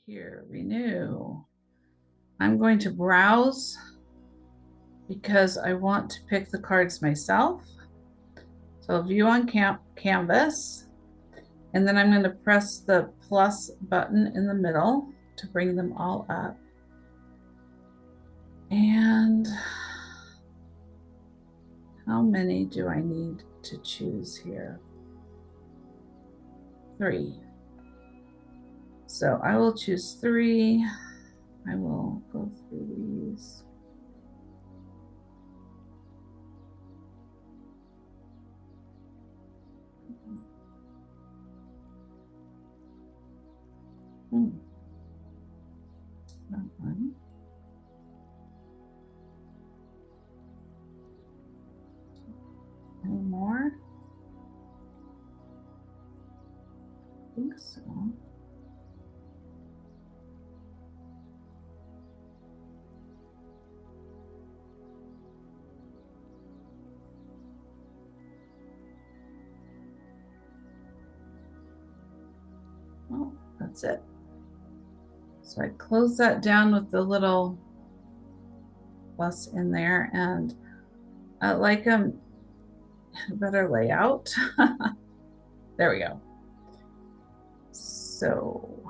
here, renew. I'm going to browse because I want to pick the cards myself. So view on canvas, and then I'm going to press the plus button in the middle to bring them all up. And how many do I need to choose here? 3. So I will choose 3. I will go through these. That one. Any more? I think so. Well, that's it. So I close that down with the little plus in there, and I like them better layout. There we go. So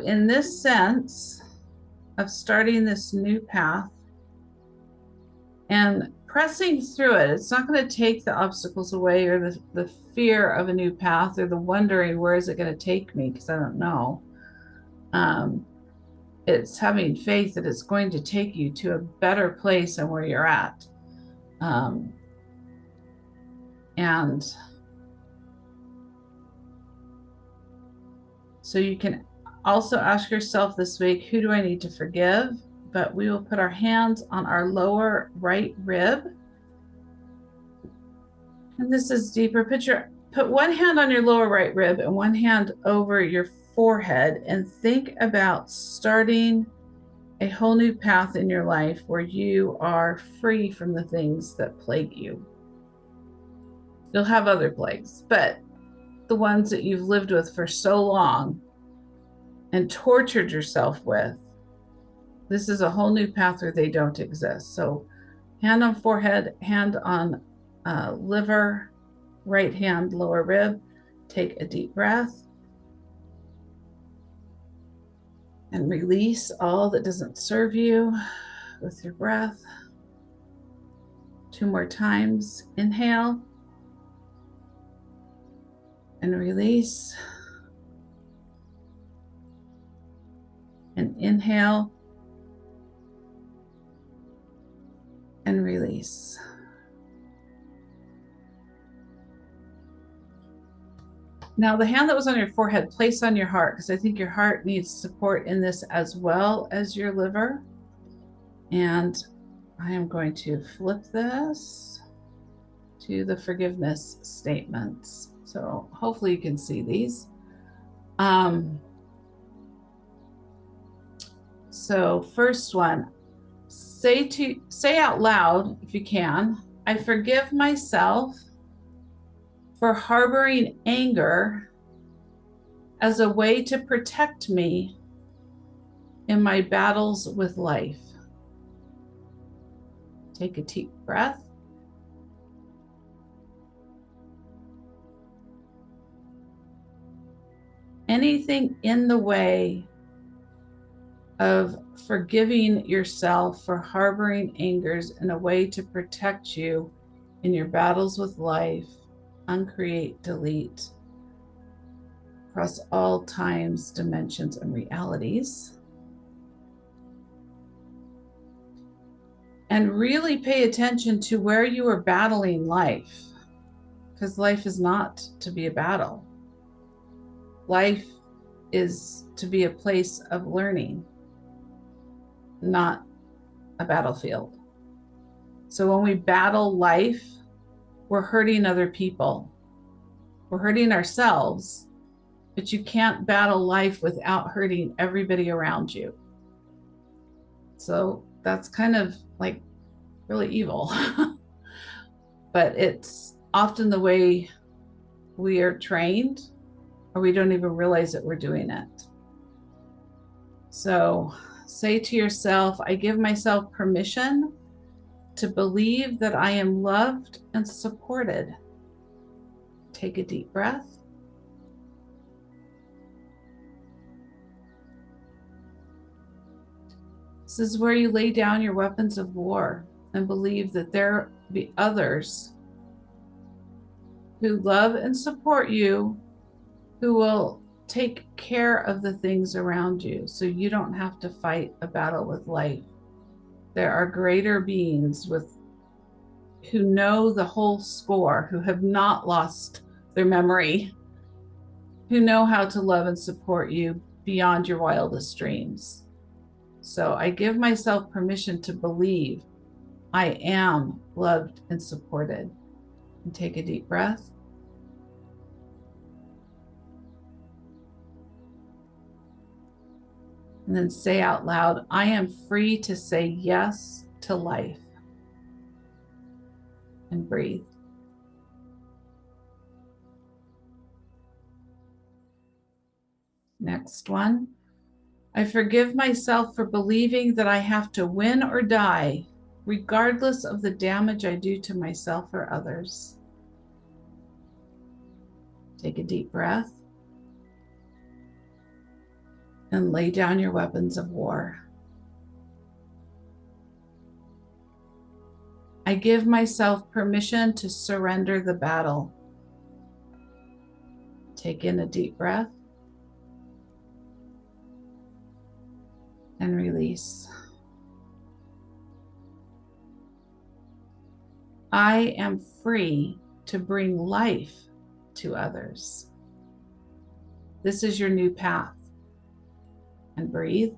in this sense of starting this new path and pressing through it, it's not going to take the obstacles away or the fear of a new path or the wondering, where is it going to take me? Because I don't know. It's having faith that it's going to take you to a better place than where you're at. And so you can also ask yourself this week, who do I need to forgive? But we will put our hands on our lower right rib. And this is deeper. Put one hand on your lower right rib and one hand over your forehead, and think about starting a whole new path in your life where you are free from the things that plague you. You'll have other plagues, but the ones that you've lived with for so long and tortured yourself with, this is a whole new path where they don't exist. So hand on forehead, hand on liver, right hand, lower rib. Take a deep breath and release all that doesn't serve you with your breath. 2 more times. Inhale and release. And inhale and release. Now the hand that was on your forehead, place on your heart, because I think your heart needs support in this as well as your liver. And I am going to flip this to the forgiveness statements. So hopefully you can see these. So first one, say out loud, if you can, I forgive myself for harboring anger as a way to protect me in my battles with life. Take a deep breath. Anything in the way of forgiving yourself for harboring angers in a way to protect you in your battles with life, uncreate, delete, across all times, dimensions, and realities. And really pay attention to where you are battling life, because life is not to be a battle. Life is to be a place of learning, not a battlefield. So when we battle life, we're hurting other people. We're hurting ourselves, but you can't battle life without hurting everybody around you. So that's kind of like really evil. but it's often the way we are trained, or we don't even realize that we're doing it. So say to yourself, I give myself permission to believe that I am loved and supported. Take a deep breath. This is where you lay down your weapons of war and believe that there be others who love and support you, who will take care of the things around you so you don't have to fight a battle with life. There are greater beings who know the whole score, who have not lost their memory, who know how to love and support you beyond your wildest dreams. So I give myself permission to believe I am loved and supported. And take a deep breath. And then say out loud, I am free to say yes to life. And breathe. Next one. I forgive myself for believing that I have to win or die, regardless of the damage I do to myself or others. Take a deep breath. And lay down your weapons of war. I give myself permission to surrender the battle. Take in a deep breath and release. I am free to bring life to others. This is your new path. And breathe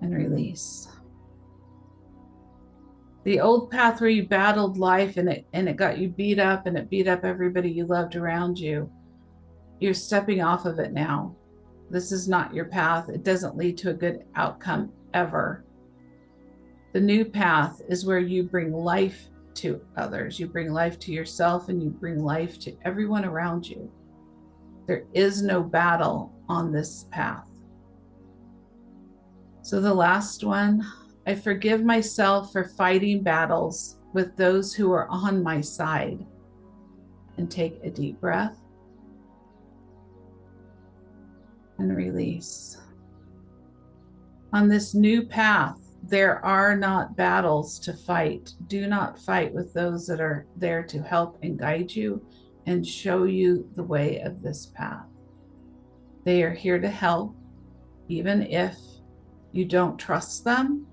and release. The old path where you battled life and it got you beat up and it beat up everybody you loved around you, you're stepping off of it now. This is not your path. It doesn't lead to a good outcome ever. The new path is where you bring life to others. You bring life to yourself and you bring life to everyone around you. There is no battle on this path. So the last one, I forgive myself for fighting battles with those who are on my side. And take a deep breath and release. On this new path, there are not battles to fight. Do not fight with those that are there to help and guide you and show you the way of this path. They are here to help, even if you don't trust them,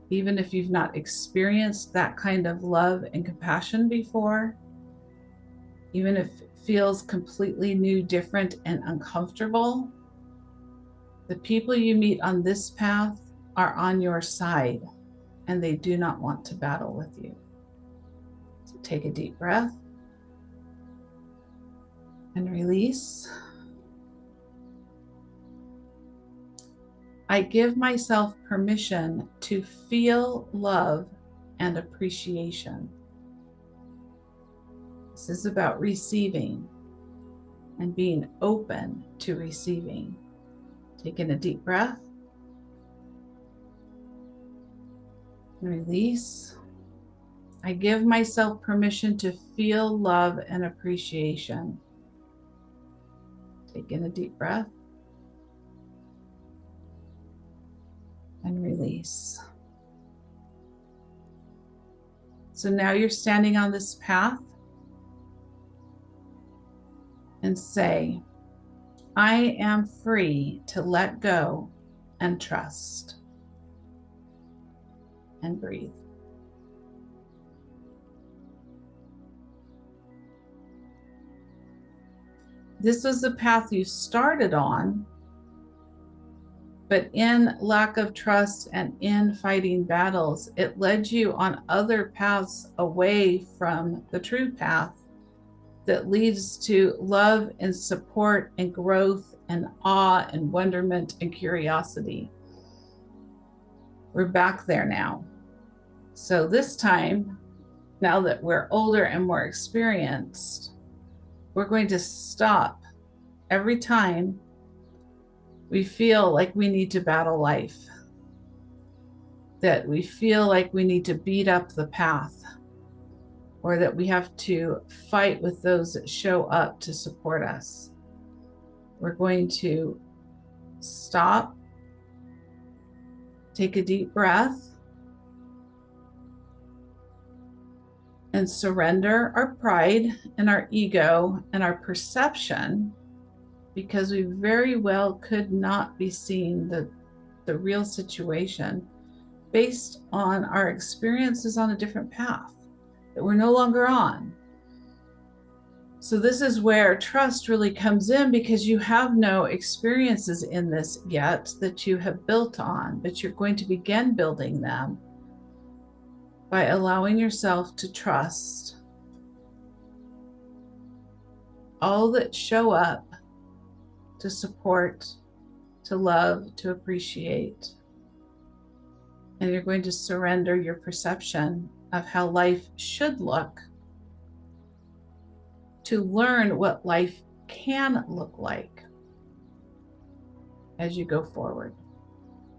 even if you've not experienced that kind of love and compassion before, even if it feels completely new, different, and uncomfortable. The people you meet on this path are on your side, and they do not want to battle with you. So take a deep breath and release. I give myself permission to feel love and appreciation. This is about receiving and being open to receiving. Taking a deep breath and release. I give myself permission to feel love and appreciation. Take in a deep breath and release. So now you're standing on this path and say, I am free to let go and trust. And breathe. This was the path you started on, but in lack of trust and in fighting battles, it led you on other paths away from the true path that leads to love and support and growth and awe and wonderment and curiosity. We're back there now. So this time, now that we're older and more experienced, we're going to stop every time we feel like we need to battle life, that we feel like we need to beat up the path, or that we have to fight with those that show up to support us. We're going to stop, take a deep breath, and surrender our pride and our ego and our perception, because we very well could not be seeing the real situation based on our experiences on a different path that we're no longer on. So this is where trust really comes in, because you have no experiences in this yet that you have built on, but you're going to begin building them by allowing yourself to trust all that show up to support, to love, to appreciate. And you're going to surrender your perception of how life should look to learn what life can look like as you go forward.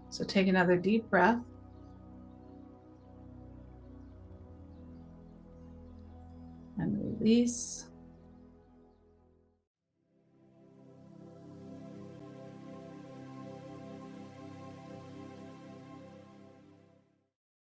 So take another deep breath. And release.